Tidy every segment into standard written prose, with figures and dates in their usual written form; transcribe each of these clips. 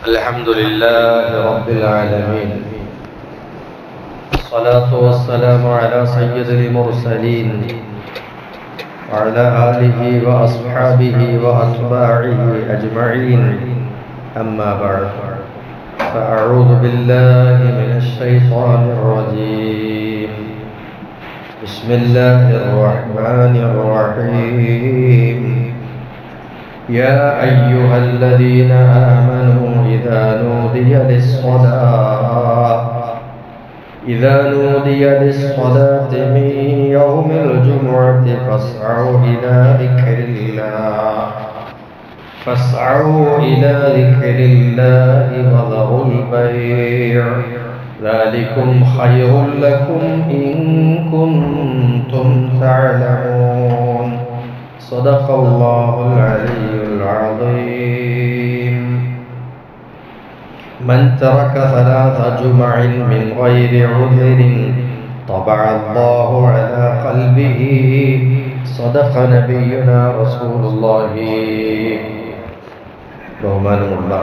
الحمد لله رب العالمين، الصلاة والسلام على سيد المرسلين وعلى آله وأصحابه وأتباعه أجمعين. أما بعد، فأعوذ بالله من الشيطان الرجيم. بسم الله الرحمن الرحيم. يا أيها الذين آمنوا إذا نودي للصلاة من يوم الجمعة فاسعوا إلى ذكر الله وذروا البيع، ذلكم خير لكم إن كنتم تعلمون. صدق الله العلي العظيم. من ترك 3 جمع من غير عذر طبع الله على قلبه. صدق نبينا رسول الله. ബഹുമാനമുള്ള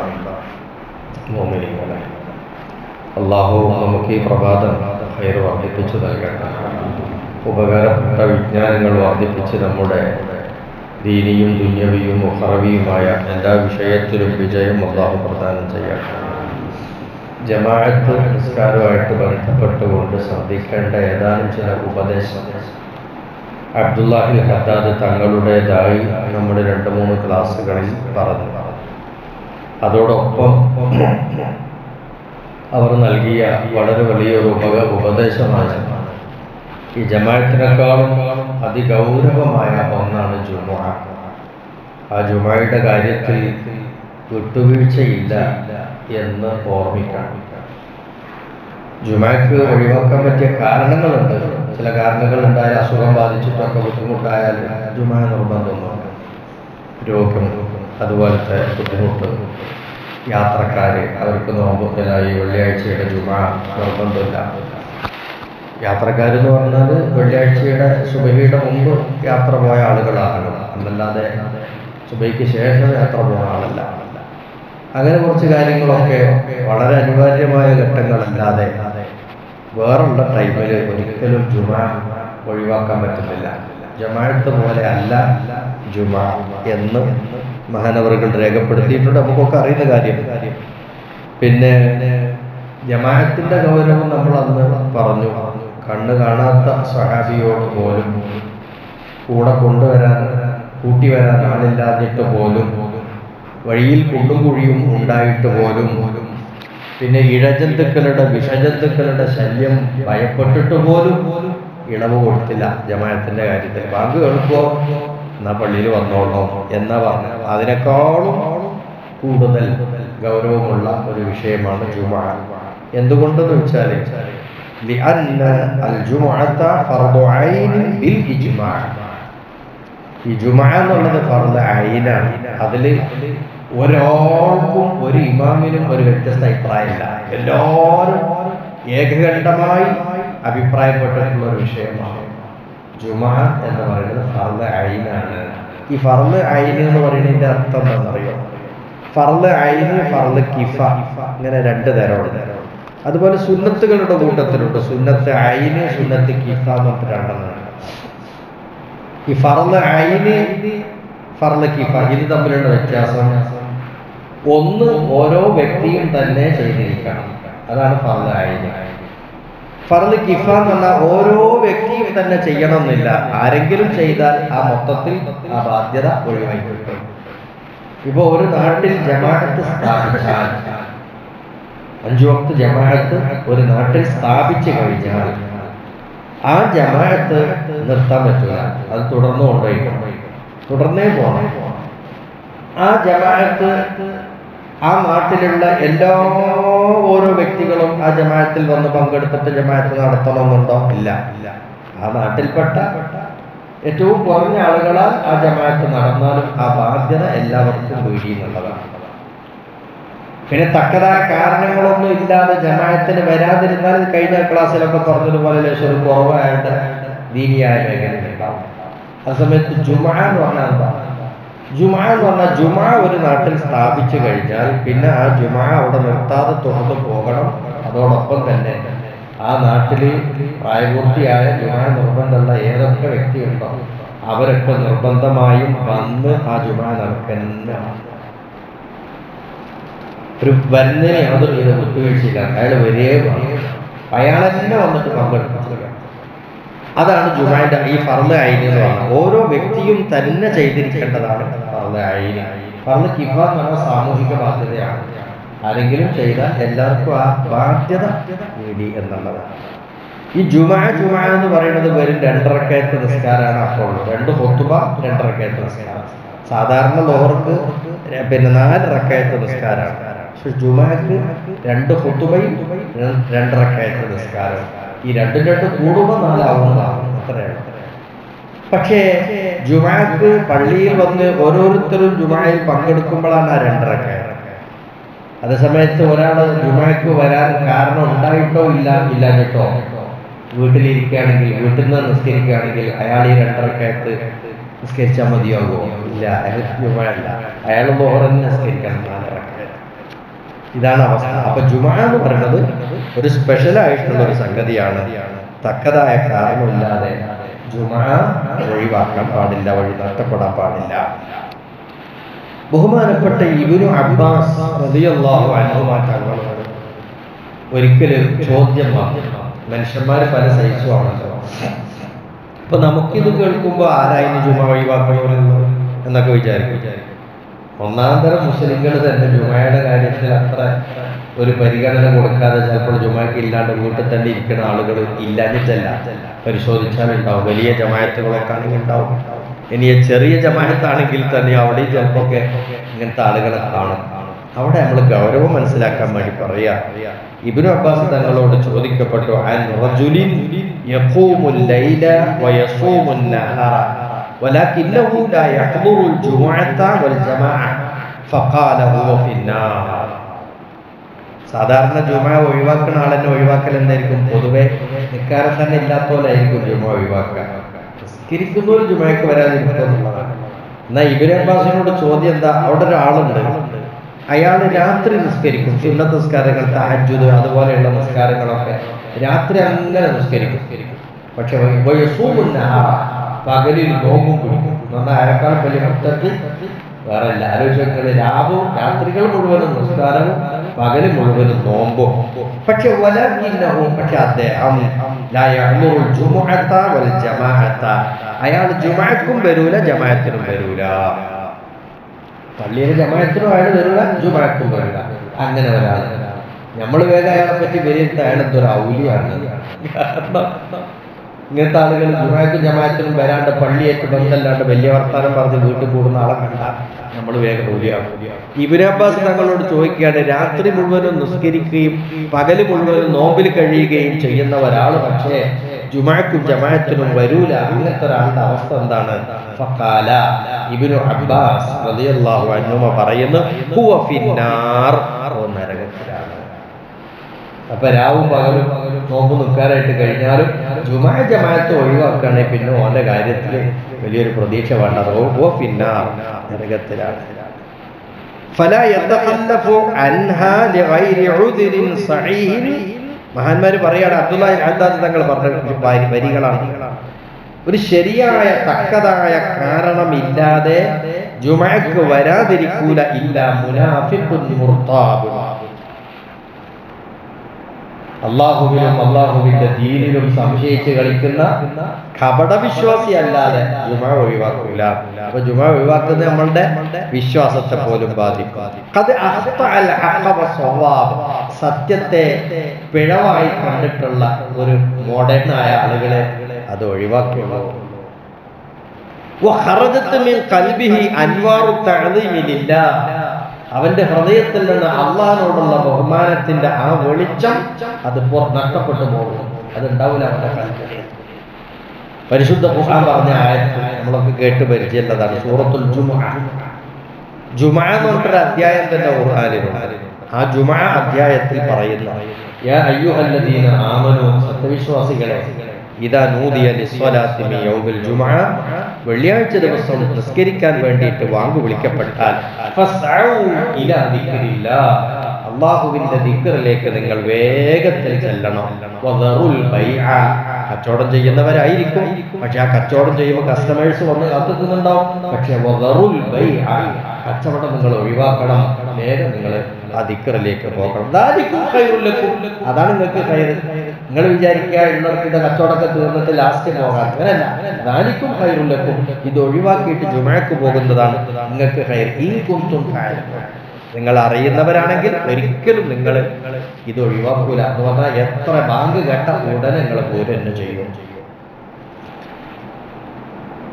മുഅ്മിനീങ്ങളെ, അല്ലാഹു നമുക്ക് ഈ പ്രഭാതം ഖൈർ വർദ്ധിപ്പിച്ചു നൽകട്ടെ. ഉപകാരപ്പെട്ട വിജ്ഞാനങ്ങൾ വർദ്ധിപ്പിച്ച് നമ്മുടെ ദീനിയും ദുന്യവിയും ഉഖറവിയുമായ എല്ലാ വിഷയത്തിലും വിജയം അല്ലാഹു പ്രദാനം ചെയ്യട്ടെ. ജമാഅത്ത് നിസ്കാരവുമായിട്ട് ബന്ധപ്പെട്ടുകൊണ്ട് ശ്രദ്ധിക്കേണ്ട ഏതാനും ചില ഉപദേശം അബ്ദുല്ലാഹിൽ ഹദ്ദാദ് തങ്ങളുടേതായി നമ്മുടെ 2-3 ക്ലാസ്സുകളിൽ പറഞ്ഞു. അതോടൊപ്പം അവർ നൽകിയ വളരെ വലിയൊരു ഉപദേശമാണ് ഈ ജമാഅത്തിനേക്കാളും അതിഗൗരവമായ ഒന്നാണ് ജുമുഅ. ആ ജുമുഅയുടെ കാര്യത്തിൽ വിട്ടുവീഴ്ചയില്ല എന്ന് ഓർമ്മിക്കണം. ജുമുഅക്ക് ഒഴിവാക്കാൻ പറ്റിയ കാരണങ്ങളുണ്ട്. ചില കാരണങ്ങൾ ഉണ്ടായാൽ, അസുഖം ബാധിച്ചിട്ടൊക്കെ ബുദ്ധിമുട്ടായാൽ ജുമുഅ നിർബന്ധമാണ്. രോഗം, അതുപോലത്തെ ബുദ്ധിമുട്ട്, യാത്രക്കാർ, അവർക്ക് നോമ്പുകലായി വെള്ളിയാഴ്ചയുടെ ജുമുഅ നിർബന്ധമില്ല. യാത്രക്കാരെന്ന് പറഞ്ഞാൽ വെള്ളിയാഴ്ചയുടെ സുബഹിയുടെ മുമ്പ് യാത്ര പോയ ആളുകളാകണം, എന്നല്ലാതെ സുബഹിക്ക് ശേഷം യാത്ര പോകുന്ന ആളല്ല. അങ്ങനെ കുറച്ച് കാര്യങ്ങളൊക്കെ വളരെ അനിവാര്യമായ ഘട്ടങ്ങളല്ലാതെ വേറുള്ള ടൈമിൽ ഒരിക്കലും ജുമുഅ ഒഴിവാക്കാൻ പറ്റുന്നില്ല. ജമാഅത്ത് പോലെ അല്ല ജുമുഅ എന്ന് മഹാനവറുകൾ രേഖപ്പെടുത്തിയിട്ടുണ്ട്. നമുക്കൊക്കെ അറിയുന്ന കാര്യം. പിന്നെ ജമാഅത്തിന്റെ ഗൗരവം നമ്മൾ അന്ന് പറഞ്ഞു. കണ്ണ് കാണാത്ത സ്വഹാബിയോട് പോലും കൂടെ കൂട്ടിവരാൻ ആളില്ലാതിട്ട് പോലും, വഴിയിൽ കുണ്ടും കുഴിയും ഉണ്ടായിട്ട് പോലും, പിന്നെ ഇഴജന്തുക്കളുടെ വിഷജന്തുക്കളുടെ ശല്യം ഭയപ്പെട്ടിട്ട് പോലും ഇളവ് കൊടുത്തില്ല ജമാഅത്തിന്റെ കാര്യത്തിൽ. ബാങ്ക് കേൾക്കുമോ എന്നാ പള്ളിയിൽ വന്നോളോ എന്നാ പറഞ്ഞു. അതിനേക്കാളും കൂടുതൽ ഗൗരവമുള്ള ഒരു വിഷയമാണ് ജുമുഅ. എന്തുകൊണ്ടെന്ന് വെച്ചാൽ ഈ ജുമുഅ എന്നുള്ളത് ഫർദ് ഐനാണ്. അതിൽ ഒരാൾക്കും ഒരു ഇമാമിനും ഒരു വ്യത്യസ്ത അഭിപ്രായമില്ല. എല്ലാവരും ഏകകണ്ഠമായി അഭിപ്രായപ്പെട്ടിട്ടുള്ള ഒരു വിഷയമാണ് ജുമുഅ എന്ന് പറയുന്നത്. ഫർദ് ഐനാണ്. ഈ ഫർദ് ഐൻ എന്ന് പറയുന്നതിന്റെ അർത്ഥം എന്താണെന്നറിയോ? ഫർദ് ഐൻ, ഫർദ് കിഫ, ഇങ്ങനെ 2 തരമുണ്ട്. അതുപോലെ സുന്നത്തുകളുടെ കൂട്ടത്തിലുണ്ട് സുന്നത്ത് ഐന്, സുന്നത്ത് കിഫ എന്നൊക്കെ 2 ഈ ഫർദ് ഐന്, ഫർദ് കിഫ ഇത് തമ്മിലുള്ള വ്യത്യാസം, ഒന്ന് ഓരോ വ്യക്തിയും തന്നെ ചെയ്തിരിക്കണം, അതാണ് ഫർദ് ഐന്. ഫർദ് കിഫ എന്ന് പറഞ്ഞാൽ ഓരോ വ്യക്തിയും തന്നെ ചെയ്യണമെന്നില്ല. ആരെങ്കിലും ചെയ്താൽ ആ മൊത്തത്തിൽ ആ ബാധ്യത ഒഴിവായി കിട്ടും. ഇപ്പൊ ഒരു നാട്ടിൽ ജമാഅത്ത് സ്ഥാപിച്ചാൽ, 5 വക്ത് ജമാഅത്ത് ഒരു നാട്ടിൽ സ്ഥാപിച്ചു കഴിഞ്ഞാൽ ആ ജമാഅത്ത് നിർത്താൻ പറ്റില്ല. അത് തുടർന്നു തുടർന്നേ പോകണം. ആ ജമാഅത്ത് ആ നാട്ടിലുള്ള ഓരോ വ്യക്തികളും ആ ജമാഅത്തിൽ വന്ന് പങ്കെടുത്തിട്ട് ജമാഅത്ത് നടത്തണമെന്നുണ്ടോ? ഇല്ല. ആ നാട്ടിൽപ്പെട്ട ഏറ്റവും കുറഞ്ഞ ആളുകളാൽ ആ ജമാഅത്ത് നടന്നാലും ആ ബാധ്യത എല്ലാവർക്കും വീഴിയുന്നുള്ളതാണ്. പിന്നെ തക്കതായ കാരണങ്ങളൊന്നും ഇല്ലാതെ ജമാഅത്തിന് വരാതിരുന്നാൽ, കഴിഞ്ഞ ക്ലാസ്സിലൊക്കെ പറഞ്ഞതുപോലെ ലേശം കുറവായിട്ട് ദീനിയായ മേഖലയുണ്ടാവും. ആ സമയത്ത് ജുമുഅ എന്ന് പറഞ്ഞാൽ എന്താ? ജുമാ എന്ന് പറഞ്ഞാൽ ജുമാ ഒരു നാട്ടിൽ സ്ഥാപിച്ചു കഴിഞ്ഞാൽ പിന്നെ ആ ജുമാ അവിടെ നിർത്താതെ തുറന്നു പോകണം. അതോടൊപ്പം തന്നെ ആ നാട്ടിൽ പ്രായപൂർത്തിയായ ജുമാ നിർബന്ധമുള്ള ഏതൊക്കെ വ്യക്തിയുണ്ടോ അവരൊക്കെ നിർബന്ധമായും വന്ന് ആ ജുമാ നടക്കുന്ന ഒരു വരുന്നതിന് യാതൊരു വിധ വിട്ടുവീഴ്ചയില്ല. അയാൾ വരേ അയാൾ തന്നെ വന്നിട്ട് പങ്കെടുക്കുക. അതാണ് ജുമാന്റെ ഈ ഫർള് ഐൻ എന്ന് പറഞ്ഞാൽ ഓരോ വ്യക്തിയും തന്നെ ചെയ്തിരിക്കേണ്ടതാണ് ഫർള് ഐൻ. ഫർള് കിഫായ എന്ന് പറഞ്ഞാൽ സാമൂഹിക ബാധ്യതയാണ്. ആരെങ്കിലും ചെയ്താൽ എല്ലാവർക്കും ആ ബാധ്യത നേടി എന്നുള്ളതാണ്. ഈ ജുമാ എന്ന് പറയുന്നത് വെറും 2 റക്അത്ത് നിസ്കാരമാണ്. അപ്പോൾ 2 ഖുതുബ 2 റക്അത്ത് നിസ്കാരം. സാധാരണ ലോഹർക്ക് 4 റക്അത്ത് നിസ്കാരമാണ്. പക്ഷെ ജുമാക്ക് 2 ഖുതുബയും 2 റക്അത്ത് നിസ്കാരം. ഈ 2 കൂടുമ്പോൾ 4 ആവുന്നതാണ്. അത്രയാണ്. പക്ഷേ ജുമാക്ക് പള്ളിയിൽ വന്ന് ഓരോരുത്തരും ജുമായിൽ പങ്കെടുക്കുമ്പോഴാണ് ആ 2 റക്അത്ത്. അതേസമയത്ത് ഒരാൾ ജുമാക്ക് വരാൻ കാരണം ഉണ്ടായിട്ടോ ഇല്ലാഞ്ഞിട്ടോ വീട്ടിലിരിക്കുകയാണെങ്കിൽ വീട്ടിൽ നിന്ന് നിസ്കരിക്കുകയാണെങ്കിൽ അയാൾ ഈ 2 റക്അത്ത് നിസ്കരിച്ചാൽ മതിയാകുമോ? ഇല്ല, അയാൾ ജുമഅല്ല, അയാൾ ളുഹർ നിസ്കരിക്കണം 4 റക്അത്ത്. ഇതാണ് അവസ്ഥ. അപ്പൊ ജുമാ എന്ന് പറയുന്നത് ഒരു സ്പെഷ്യലായിട്ടുള്ള ഒരു സംഗതിയാണ്. തക്കതായ കാരണമില്ലാതെ ജുമാ ഒഴിവാക്കാൻ പാടില്ല, വഴി നഷ്ടപ്പെടാൻ പാടില്ല. ബഹുമാനപ്പെട്ട ഇബ്നു അബ്ബാസ് റളിയല്ലാഹു അൻഹുമാ തങ്ങളോട് ഒരിക്കലും ചോദ്യം വന്നു. മനുഷ്യന്മാർ പല സൈസുമാണല്ലോ. അപ്പൊ നമുക്കിത് കേൾക്കുമ്പോൾ ആരായിരുന്നു ജുമാ ഒഴിവാക്കണമെന്ന് എന്നൊക്കെ വിചാരിക്കും. ഒന്നാം തരം മുസ്ലിങ്ങൾ തന്നെ ജുമായുടെ കാര്യത്തിൽ അത്ര ഒരു പരിഗണന കൊടുക്കാതെ ചിലപ്പോൾ ജുമാക്ക് ഇല്ലാണ്ട് വീട്ടിൽ തന്നെ ഇരിക്കുന്ന ആളുകൾ ഇല്ലാഞ്ഞിട്ടല്ല, പരിശോധിച്ചാലുണ്ടാവും. വലിയ ജമാഅത്തുകളൊക്കെ ആണെങ്കിൽ ഉണ്ടാവും. ഇനി ചെറിയ ജമാഅത്താണെങ്കിൽ തന്നെ അവിടെ ചിലപ്പോഴൊക്കെ ഇങ്ങനത്തെ ആളുകളെ കാണും. അവിടെ നമ്മൾ ഗൗരവം മനസ്സിലാക്കാൻ വേണ്ടി പറയാ. ഇബ്നു അബ്ബാസ് തങ്ങളോട് ചോദിക്കപ്പെട്ടു, അൻ റജുലിൻ യഖൂമുൽ ലൈല വയസൂമുൻ നഹറ വലകിന്നഹു ലാ യഹ്ദുറുൽ ജുമുഅത വൽ ജമാഅ ഫഖാല ഹുവ ഫിന്നാർ. സാധാരണ ജുമാ ഒഴിവാക്കുന്ന ആളെന്നെ ഒഴിവാക്കൽ എന്തായിരിക്കും? പൊതുവെ നിക്കാരം തന്നെ ഇല്ലാത്തവരായിരിക്കും ജുമാ ഒഴിവാക്കുക. നിസ്കരിക്കുന്നവർ ജുമാക്ക് വരാതിരിക്കുന്നുള്ളതാണ്. എന്നാൽ ഇബ്നു അബ്ബാസിനോട് ചോദ്യം എന്താ? അവിടെ ഒരാളുണ്ട്, അയാൾ രാത്രി നിസ്കരിക്കും. സുന്നത്ത് നിസ്കാരങ്ങൾ, തഹജ്ജുദ് അതുപോലെയുള്ള നിസ്കാരങ്ങളൊക്കെ രാത്രി അങ്ങനെ നിസ്കരിക്കും. പക്ഷെ പകലിൽ നോമ്പും പിടിക്കും. എന്നാൽ അയാളെക്കാളും വലിയ മുത്തക്ക് വേറെ ഇല്ല. ആലോചിക്കുന്നത് രാത്രികൾ മുഴുവനും നിസ്കാരവും പകല് മുഴുവനും നോമ്പും. പക്ഷെ അദ്ദേഹം അയാൾ ജുമുഅക്കും വരൂല, ജമാഅത്തിനും വരൂല. പള്ളിയിലെ ജമാഅത്തിനും അയാൾ വരൂല, ജുമുഅക്കും വരൂല. അങ്ങനെ ഒരാൾ നമ്മൾ വേഗം അയാളെ പറ്റി വിലയിരുത്ത അയാൾ എന്തൊരു ഔലിയാണ്. ഇങ്ങനത്തെ ആളുകൾ ജുമുഅക്കും ജമാഅത്തിനും വരാണ്ട് പള്ളിയേറ്റ് ബന്ധമല്ലാണ്ട് വലിയ വർത്താനം പറഞ്ഞ് വീട്ടിൽ കൂടുന്ന ആളെ കണ്ടാൽ നമ്മൾ വേഗം ഔലിയാകും. ഇബ്നു അബ്ബാസ് തങ്ങളോട് ചോദിക്കുകയാണ്, രാത്രി മുഴുവനും നിസ്കരിക്കുകയും പകല് മുഴുവനും നോമ്പിൽ കഴിയുകയും ചെയ്യുന്ന ഒരാൾ പക്ഷേ ജുമുഅക്കും ജമാഅത്തിനും വരൂല, അങ്ങനത്തെ ഒരാളുടെ അവസ്ഥ എന്താണ്? ഫഖാല ഇബ്നു അബ്ബാസ് റളിയല്ലാഹു അൻഹു പറയുന്നു, ഹുവ ഫിന്നാർ, നരകത്തിലാണ്. അപ്പൊ രാവും പകലും നോമ്പ് നിൽക്കാനായിട്ട് കഴിഞ്ഞാലും ജുമാ ജമാഅത്ത് ഒഴിവാക്കുകയാണെങ്കിൽ പിന്നെ ഓന്റെ കാര്യത്തിൽ വലിയൊരു പ്രതീക്ഷ വേണ്ടത്. ഹുവ ഫിന്നാർ, നരകത്തിലാണ്. ഫലാ യതഖല്ലഫു അൻഹാ ലിഗൈരി ഉദ്രിൻ സഈൻ. മഹാന്മാര് പറയാണ്, അബ്ദുല്ലാഹി ഹദ്ദാദ് തങ്ങൾ പറഞ്ഞ വരികളാണ്. ഒരു ശരിയായ തക്കതായ കാരണമില്ലാതെ ജുമുഅക്ക് വരാതിരിക്കൂല ഇല്ലാ മുനാഫിഖുൻ മുർതാബ്. അള്ളാഹുവിലും അള്ളാഹുവിന്റെ ദീനിലും സംശയിച്ച് കളിക്കുന്ന കപടവിശ്വാസി അല്ലാതെ ജുമുഅ ഒഴിവാക്കൂല. അപ്പൊ ജുമുഅ ഒഴിവാക്കുന്നത് നമ്മളുടെ വിശ്വാസത്തെ പോലും ബാധിക്കും. സത്യത്തെ പിഴവായി കണ്ടിട്ടുള്ള ഒരു മോഡേൺ ആയ ആളുകളെ അത് ഒഴിവാക്കുള്ളൂ. അവന്റെ ഹൃദയത്തിൽ നിന്ന് അള്ളാഹിനോടുള്ള ബഹുമാനത്തിന്റെ ആ വെളിച്ചം അത് നഷ്ടപ്പെട്ടു പോകും. അതുണ്ടാവില്ല അവന്റെ കൽപ്പന. പരിശുദ്ധ ഖുർആൻ പറഞ്ഞ ആയത്ത് നമ്മളൊക്കെ കേട്ട് പരിചയമുള്ളതാണ്, സൂറത്തുൽ ജുമുഅ. ജുമുഅ എന്ന് പറഞ്ഞൊരു അധ്യായം തന്നെ ഖുർആനിലുണ്ട്. ആ ജുമുഅ അധ്യായത്തിൽ പറയുന്ന, യാ അയ്യുഹല്ലദീന ആമനൂ, സത്യവിശ്വാസികളെ, ഇദാ നൂദിയ ലിസ്വലാത്തി മിൻ യൗമിൽ ജുമുഅ, വെള്ളിയാഴ്ച ദിവസം നിസ്കരിക്കാൻ വേണ്ടിയിട്ട് വാങ്ക് വിളിക്കപ്പെട്ടാൽ ഫസ്ഔ ഇലാ ദിക്രില്ലാഹ്, അല്ലാഹുവിന്റെ ദിക്റിലേക്ക് നിങ്ങൾ വേഗത്തിൽ ചെല്ലണം. വദറുൽ ബൈഅ, കച്ചവടം ചെയ്യുന്നവരായിരിക്കും, പക്ഷെ ആ കച്ചവടം ചെയ്യുമ്പോൾ കസ്റ്റമേഴ്സ് വന്ന് കാത്തുനിന്നുണ്ടാവും. പക്ഷെ വദറുൽ ബൈഅ, കച്ചവടം നിങ്ങൾ ഒഴിവാക്കണം, വേഗം നിങ്ങൾ ആ ദിക്റിലേക്ക് പോകണം. ദാലികും ഖൈറുൽ ലക്കും, അതാണ് നിങ്ങൾക്ക് ഖൈർ. നിങ്ങൾ വിചാരിക്കുക ഇന്നത്തെ കച്ചവടമൊക്കെ തീർന്നിട്ട് ലാസ്റ്റ് പോകാൻ, അങ്ങനെയല്ല. ദാലികും ഖൈറുൽ ലക്കും, ഇത് ഒഴിവാക്കിയിട്ട് ജുമുഅക്ക് പോകുന്നതാണ് നിങ്ങൾക്ക് ഖൈർ. ഇൻ കുൻതും തഅലമൂൻ, നിങ്ങൾ അറിയുന്നവരാണെങ്കിൽ ഒരിക്കലും നിങ്ങൾ ഇത് ഒഴിവാക്കൂല. എന്ന് പറഞ്ഞാൽ എത്ര ബാങ്ക് കേട്ട ഉടനെ നിങ്ങൾ പോരും തന്നെ ചെയ്യും.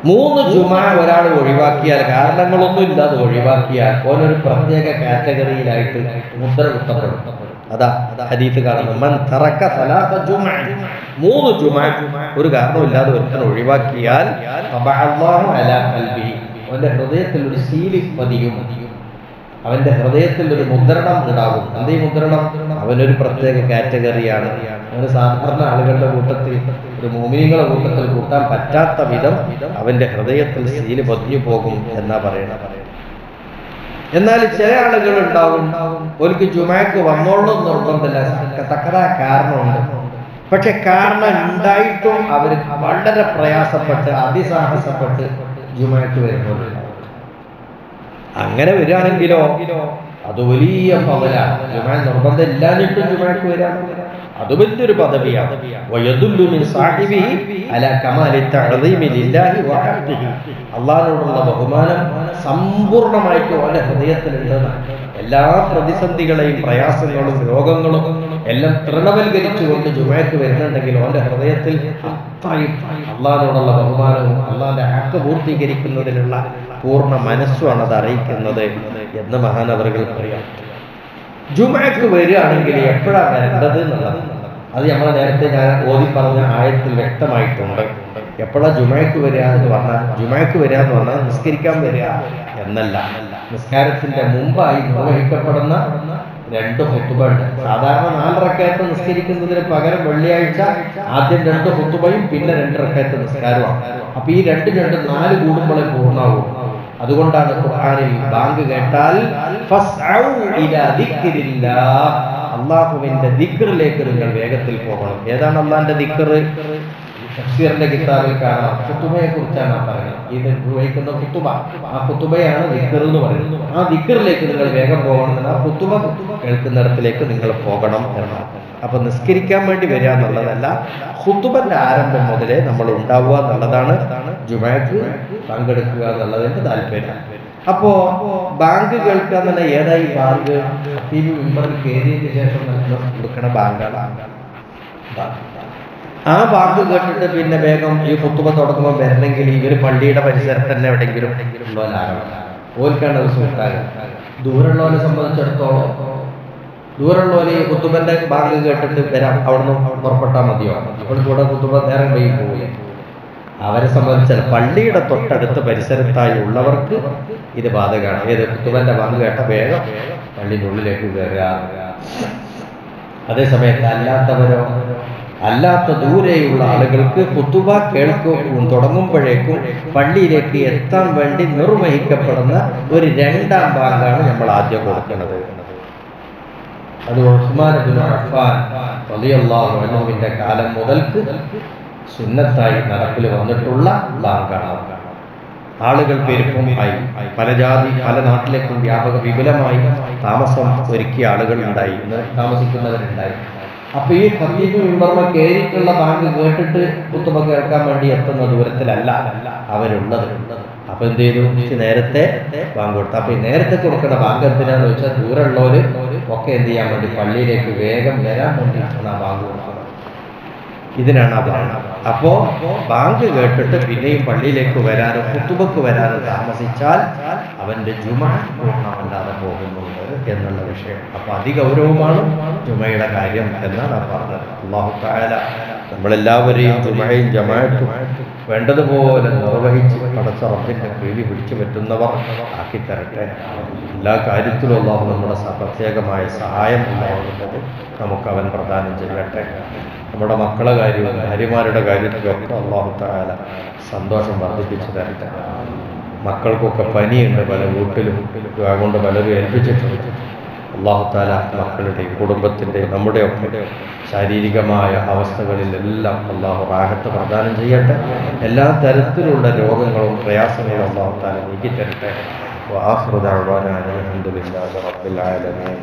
3 ജുമുഅ ഒരാൾ ഒഴിവാക്കിയാൽ, കാരണങ്ങളൊന്നും ഇല്ലാതെ ഒഴിവാക്കിയാൽ, ഓനൊരു പ്രത്യേക കാറ്റഗറിയിലായിട്ട് മുദ്ര കുത്തപ്പെടും. അതാ ഹദീസ് കാണുന്നു, മൻ തറക സലാസ ജുമുഅ, 3 ജുമുഅ ഒരു കാരണമില്ലാതെ ഒരുത്തൻ ഒഴിവാക്കിയാൽ തബഅല്ലാഹു അലാ ഖൽബി, അവന്റെ ഹൃദയത്തിൽ ഒരു സീല് പതിയും, അവന്റെ ഹൃദയത്തിൽ ഒരു മുദ്രണം ഉണ്ടാകും. എന്തീ മുദ്രണം? അവനൊരു പ്രത്യേക കാറ്റഗറിയാണ്. അവന് സാധാരണ ആളുകളുടെ കൂട്ടത്തിൽ, ഒരു മുഅ്മിനീങ്ങളുടെ കൂട്ടത്തിൽ കൂട്ടാൻ പറ്റാത്ത വിധം അവന്റെ ഹൃദയത്തിൽ സീല് പതിഞ്ഞു പോകും എന്നാ പറയണത്. എന്നാൽ ചില ആളുകൾ ഉണ്ടാവും, ഓർക്ക് ജുമുഅക്ക് വന്നോളും നിർബന്ധമില്ല, തക്കതായ കാരണമുണ്ട്. പക്ഷെ കാരണം ഉണ്ടായിട്ടും അവർ വളരെ പ്രയാസപ്പെട്ട് അതിസാഹസപ്പെട്ട് ജുമുഅക്ക് വരുന്നവരുണ്ടാവും. അങ്ങനെ വരികയാണെങ്കിലോ അത് വലിയ പദവിയാണ്. ജുമുഅ നിർബന്ധം ഇല്ലാഞ്ഞിട്ടും ജുമുഅക്ക് വരാൻ അത് വലിയൊരു പദവിയാണ്. വയദുല്ലു മിൻ സാഹിബിഹി അലാ കമാലി തഅദീമി ലില്ലാഹി വ ഹഖ്ഖിഹി, അല്ലാഹുവിനോടുള്ള ബഹുമാനം സമ്പൂർണ്ണമായിട്ട് അവന്റെ ഹൃദയത്തിലുണ്ടെന്ന്. എല്ലാ പ്രതിസന്ധികളെയും പ്രയാസങ്ങളും രോഗങ്ങളും എല്ലാം തൃണവൽക്കരിച്ചുകൊണ്ട് ജുമുഅക്ക് വരുന്നുണ്ടെങ്കിൽ അവന്റെ ഹൃദയത്തിൽ അത്രയും അല്ലാഹുവിനോടുള്ള ബഹുമാനവും അല്ലാഹുവിന്റെ ഹഖ് പൂർത്തീകരിക്കുന്നതിനുള്ള പൂർണ്ണ മനസ്സുമാണ് അത് അറിയിക്കുന്നത് എന്ന് മഹാനവറുകൾ പറയാം. ജുമുഅക്ക് വരികയാണെങ്കിൽ എപ്പോഴാണ് വരേണ്ടത് എന്നുള്ളത് അത് നമ്മൾ നേരത്തെ ഞാൻ ഓതി പറഞ്ഞ ആയത്തിൽ വ്യക്തമായിട്ടുണ്ട്. എപ്പോഴാണ് ജുമുഅക്ക് വരിക എന്ന് പറഞ്ഞാൽ, ജുമുഅക്ക് വരിക എന്ന് പറഞ്ഞാൽ നിസ്കരിക്കാൻ വരിക എന്നല്ല, നിസ്കാരത്തിന്റെ മുമ്പായി നിർവഹിക്കപ്പെടുന്ന 2 ഖുതുബ ഉണ്ട്. സാധാരണ 4 റക്അത്ത് നിസ്കരിക്കുന്നതിന് പകരം വെള്ളിയാഴ്ച ആദ്യം 2 ഖുതുബയും പിന്നെ 2 റക്അത്ത് നിസ്കാരമാണ്. അപ്പൊ ഈ 2 4 കൂടുമ്പോഴേ പൂർണ്ണമാവും. അതുകൊണ്ടാണ് ഖുർആനിൽ ബാങ്ക് കേട്ടാൽ ഫസ്ഔ ഇലാ ദിക്രില്ലാഹ്, അല്ലാഹുവിന്റെ ദിക്റിലേക്ക് നിങ്ങൾ വേഗത്തിൽ പോകണം. ഏതാണ് അല്ലാഹുവിന്റെ ദിക്ർ? തഫ്സീറിന്റെ കിതാബിൽ കാണാം, ഖുതുബയെ കുറിച്ചാണ് പറയുന്നത്. ഇത് നിർവഹിക്കുന്ന ഖുതുബ, ആ ഖുതുബയാണ് ദിക്ർ എന്ന് പറയുന്നത്. ആ ദിക്റിലേക്ക് നിങ്ങൾ വേഗം പോകണം, ആ ഖുതുബ കേൾക്കുന്നിടത്തിലേക്ക് നിങ്ങൾ പോകണം എന്നാണ്. അപ്പൊ നിസ്കരിക്കാൻ വേണ്ടി വരിക എന്നുള്ളതല്ല, ഖുതുബന്റെ ആരംഭം മുതലേ നമ്മൾ ഉണ്ടാവുക എന്നുള്ളതാണ് ജുമുഅക്ക് പങ്കെടുക്കുക എന്നുള്ളതിന്റെ താല്പര്യം. അപ്പോ ബാങ്ക് കേൾക്കുക എന്നുള്ള ഏതായി ബാങ്ക്? മിമ്പറിൽ കയറിയതിന് ശേഷം കൊടുക്കണ ബാങ്കാണ്. ആ ബാങ്ക് കേട്ടിട്ട് പിന്നെ വേഗം ഈ ഖുതുബ തുടങ്ങുമ്പോൾ വരണമെങ്കിൽ ഇവര് പള്ളിയുടെ പരിസരത്ത് തന്നെ എവിടെയെങ്കിലും ഉള്ളവരാണ്, ഓൽക്കാണ് അത് സൂട്ടാകുക. ദൂരമുള്ളവരെ സംബന്ധിച്ചിടത്തോളം, ദൂരമുള്ളവര് ഈ ഖുതുബന്റെ ബാങ്ക് കേട്ടിട്ട് വരാം, അവിടുന്ന് പുറപ്പെട്ടാൽ മതിയോ? അപ്പോൾ കൂടെ ഖുതുബ നേരം വൈകി പോയി. അവരെ സംബന്ധിച്ചാൽ പള്ളിയുടെ തൊട്ടടുത്ത പരിസരത്തായി ഉള്ളവർക്ക് ഇത് ബാധകമാണ്. ഏത്? ഖുതുബന്റെ ബാങ്ക് കേട്ട വേഗം പള്ളിയുടെ ഉള്ളിലേക്ക് കയറുക. അതേസമയത്ത് അല്ലാത്തവരോ, അല്ലാത്ത ദൂരെയുള്ള ആളുകൾക്ക് ഖുതുബ കേൾക്കും തുടങ്ങുമ്പോഴേക്കും പള്ളിയിലേക്ക് എത്താൻ വേണ്ടി നിർവഹിക്കപ്പെടുന്ന ഒരു 2ാം ബാങ്കാണ് നമ്മൾ ആദ്യം കൊടുക്കുന്നത്. അത് ഉസ്മാൻ ഇബ്നു അഫ്ഫാൻ റളിയല്ലാഹു അൻഹുവിന്റെ കാലം മുതൽക്ക് സുന്നത്തായി നടപ്പിൽ വന്നിട്ടുള്ള ബാങ്കാണ്. ആളുകൾ പെരുപ്പം ആയി, പല ജാതി പല നാട്ടിലേക്കും വിപുലമായി താമസം ഒരുക്കിയ ആളുകൾ ഉണ്ടായി, താമസിക്കുന്നവരുണ്ടായി. അപ്പൊ ഈ ഖതീബ് മിമ്പറിൽ കയറിയിട്ടുള്ള ബാങ്ക് കേട്ടിട്ട് ഖുതുബ കേൾക്കാൻ വേണ്ടി എത്തുന്ന ദൂരത്തിലല്ല അവരുള്ളത്. അപ്പൊ എന്ത് ചെയ്തു? നേരത്തെ ബാങ്ക് കൊടുത്തു. അപ്പൊ ഈ നേരത്തെ കൊടുക്കുന്ന ബാങ്ക് എന്തിനാന്ന് വെച്ചാൽ ദൂരമുള്ളവര് ഒക്കെ എന്ത് ചെയ്യാൻ വേണ്ടി പള്ളിയിലേക്ക് വേഗം വരാൻ വേണ്ടിയിട്ടാണ് ആ ബാങ്ക് കൊടുക്കുന്നത്. ഇതിനാണ് ആ ബാങ്ക്. അപ്പോ ബാങ്ക് കേട്ടിട്ട് പിന്നെയും പള്ളിയിലേക്ക് വരാനോ ഖുതുബക്ക് വരാനോ താമസിച്ചാൽ അവന്റെ ജുമുഅ പൂർണ്ണമല്ലാതെ പോകുന്നുണ്ട് എന്നുള്ള വിഷയം. അപ്പൊ അതിഗൗരവമാണ് ജുമുഅയുടെ കാര്യം എന്നാണ് പറഞ്ഞത്. അല്ലാഹു തആല നമ്മളെല്ലാവരെയും ജുമഅയും ജമാഅത്തും വേണ്ടതുപോലെ നിർവഹിച്ച് പടച്ച റബ്ബിന്റെ പ്രീതി പിടിച്ചു പറ്റുന്നവർ ആക്കി തരട്ടെ. എല്ലാ കാര്യത്തിലും അല്ലാഹു നമ്മുടെ പ്രത്യേകമായ സഹായം ഉണ്ടാവുന്നത് നമുക്ക് അവൻ പ്രദാനം ചെയ്യട്ടെ. നമ്മുടെ മക്കളെ കാര്യവും ഭാര്യമാരുടെ കാര്യത്തിലൊക്കെ അല്ലാഹു തആല സന്തോഷം വർദ്ധിപ്പിച്ചു തരട്ടെ. മക്കൾക്കൊക്കെ പനിയുണ്ട് പല വീട്ടിലും, അതുകൊണ്ട് പലരും ഏൽപ്പിച്ചിട്ടുണ്ട്. അല്ലാഹു തആല മക്കളുടെയും കുടുംബത്തിൻ്റെയും നമ്മുടെയൊക്കെ ശാരീരികമായ അവസ്ഥകളിലെല്ലാം അല്ലാഹു റാഹത്ത് പ്രദാനം ചെയ്യട്ടെ. എല്ലാ തരത്തിലുള്ള രോഗങ്ങളും പ്രയാസങ്ങളും അല്ലാഹു തആല നീക്കി തരട്ടെ. വആഖിറു ദഅ്വാനാ അൽഹംദുലില്ലാഹി റബ്ബിൽ ആലമീൻ.